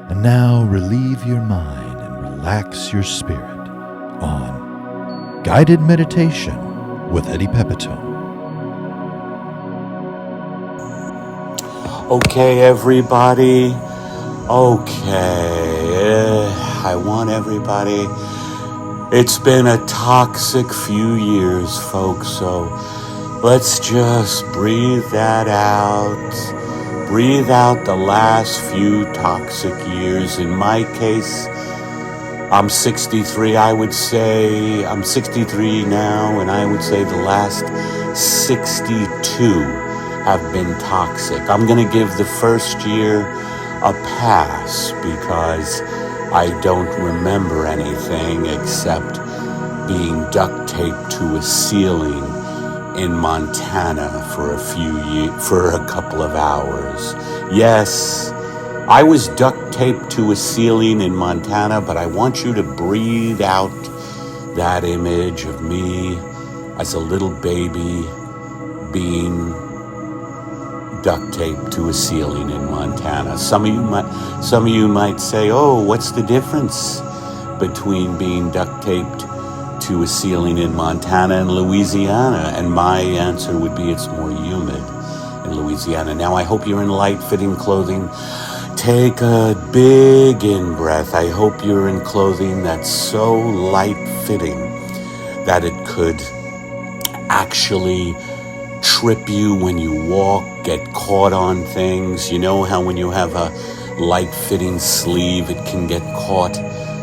And now relieve your mind and relax your spirit on Guided Meditation with Eddie Pepitone. Okay, everybody. Okay, I want everybody. It's been a toxic few years, folks, so let's just breathe that out. Breathe out the last few toxic years. In my case, I'm 63. I'm 63 now, and I would say the last 62 have been toxic. I'm going to give the first year a pass because I don't remember anything except being duct taped to a ceiling in Montana for a couple of hours. Yes, I was duct taped to a ceiling in Montana, but I want you to breathe out that image of me as a little baby being duct taped to a ceiling in Montana. Some of you might say, "Oh, what's the difference between being duct taped to a ceiling in Montana and Louisiana?" And my answer would be it's more humid in Louisiana. Now, I hope you're in light-fitting clothing. Take a big in-breath. I hope you're in clothing that's so light-fitting that it could actually trip you when you walk, get caught on things. You know how when you have a light-fitting sleeve, it can get caught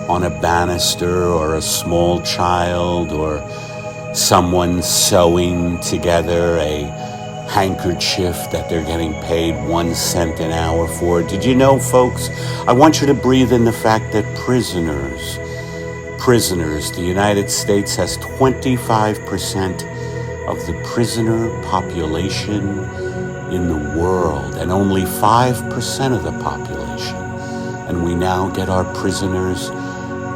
on a banister or a small child or someone sewing together a handkerchief that they're getting paid 1 cent an hour for. Did you know, folks? I want you to breathe in the fact that prisoners, the United States has 25% of the prisoner population in the world, and only 5% of the population. And we now get our prisoners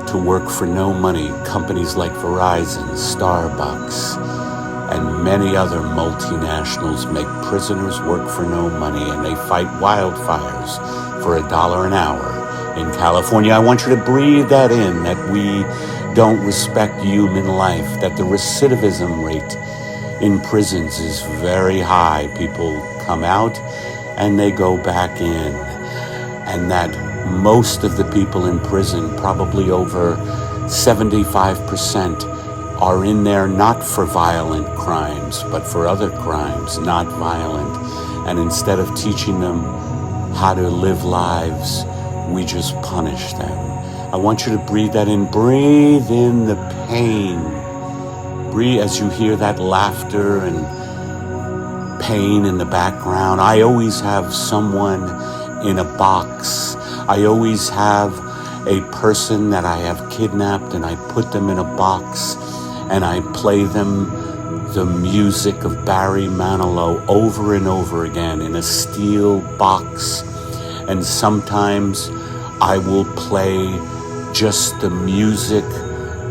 to work for no money. Companies like Verizon, Starbucks, and many other multinationals make prisoners work for no money, and they fight wildfires for $1 an hour in California. I want you to breathe that in, that we don't respect human life, that the recidivism rate in prisons is very high. People come out and they go back in, and that most of the people in prison, probably over 75%, are in there not for violent crimes, but for other crimes, not violent. And instead of teaching them how to live lives, we just punish them. I want you to breathe that in. Breathe in the pain. Breathe as you hear that laughter and pain in the background. I always have someone in a box. I always have a person that I have kidnapped, and I put them in a box and I play them the music of Barry Manilow over and over again in a steel box. And sometimes I will play just the music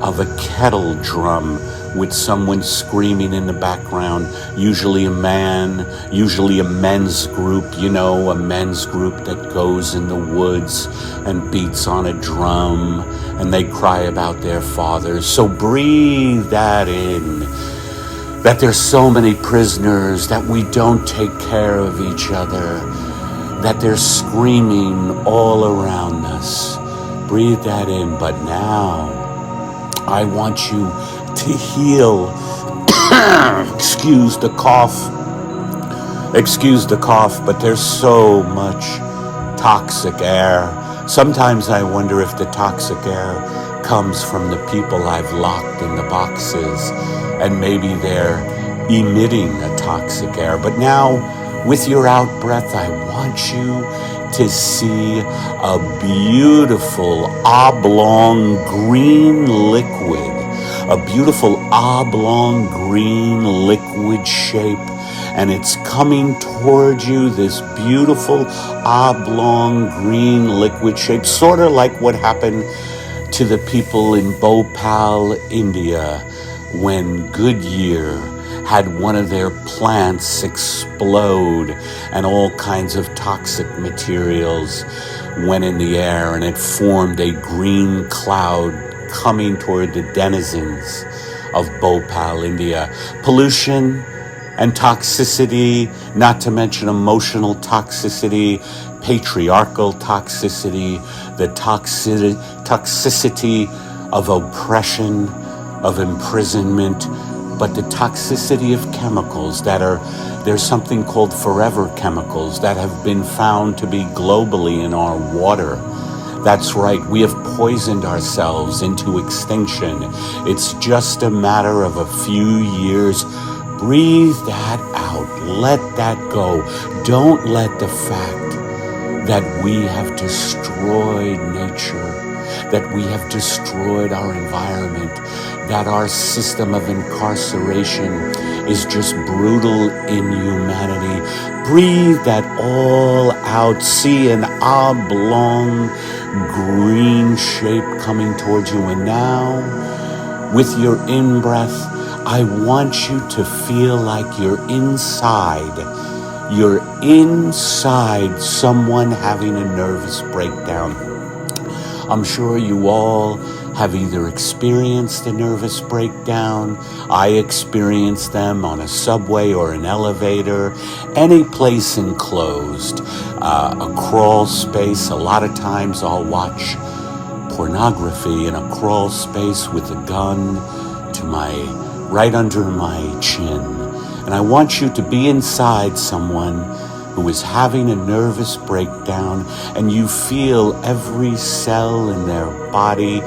of a kettle drum with someone screaming in the background, usually a man, usually a men's group, a men's group that goes in the woods and beats on a drum, and they cry about their fathers. So breathe that in, that there's so many prisoners, that we don't take care of each other, that they're screaming all around us. Breathe that in. But now I want you to heal. Excuse the cough, but there's so much toxic air. Sometimes I wonder if the toxic air comes from the people I've locked in the boxes, and maybe they're emitting a toxic air. But now, with your out breath, I want you to see a beautiful oblong green liquid, a beautiful oblong green liquid shape, and it's coming towards you, this beautiful oblong green liquid shape, sort of like what happened to the people in Bhopal, India, when Goodyear had one of their plants explode and all kinds of toxic materials went in the air, and it formed a green cloud coming toward the denizens of Bhopal, India. Pollution and toxicity, not to mention emotional toxicity, patriarchal toxicity, the toxicity of oppression, of imprisonment, but the toxicity of chemicals there's something called forever chemicals that have been found to be globally in our water. That's right, we have poisoned ourselves into extinction. It's just a matter of a few years. Breathe that out. Let that go. Don't let the fact that we have destroyed nature, that we have destroyed our environment, that our system of incarceration is just brutal inhumanity. Breathe that all out. See an oblong green shape coming towards you. And now, with your in-breath, I want you to feel like you're inside someone having a nervous breakdown. I'm sure you all have either experienced a nervous breakdown. I experienced them on a subway or an elevator, any place enclosed, a crawl space. A lot of times I'll watch pornography in a crawl space with a gun to right under my chin. And I want you to be inside someone who is having a nervous breakdown, and you feel every cell in their body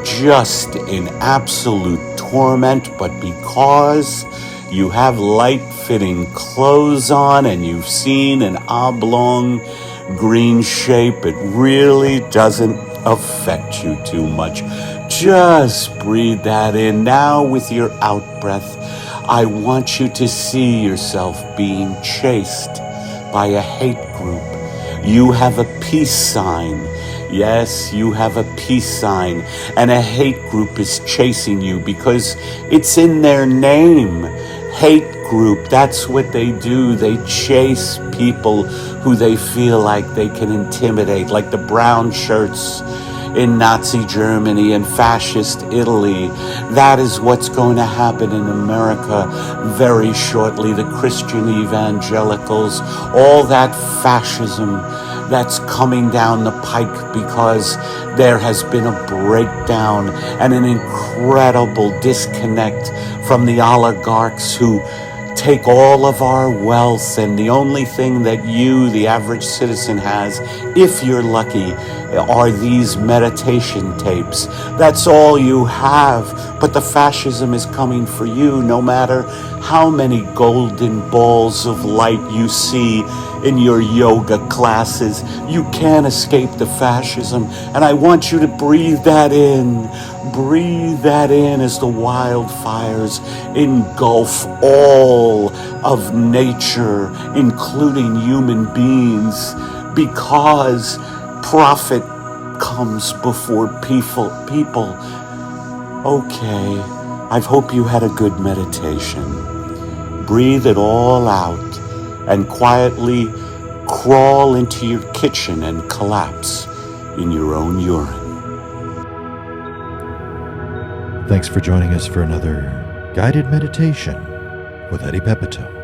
just in absolute torment, but because you have light-fitting clothes on and you've seen an oblong green shape, it really doesn't affect you too much. Just breathe that in. Now with your out-breath, I want you to see yourself being chased by a hate group. You have a peace sign. Yes, you have a peace sign, and a hate group is chasing you because it's in their name. Hate group, that's what they do. They chase people who they feel like they can intimidate, like the brown shirts in Nazi Germany and fascist Italy. That is what's going to happen in America very shortly. The Christian evangelicals, all that fascism that's coming down the pike because there has been a breakdown and an incredible disconnect from the oligarchs who take all of our wealth, and the only thing that you, the average citizen, has, if you're lucky, are these meditation tapes. That's all you have. But the fascism is coming for you, no matter how many golden balls of light you see in your yoga classes. You can't escape the fascism, and I want you to breathe that in. Breathe that in as the wildfires engulf all of nature, including human beings, because profit comes before people. Okay, I hope you had a good meditation. Breathe it all out and quietly crawl into your kitchen and collapse in your own urine. Thanks for joining us for another guided meditation with Eddie Pepitone.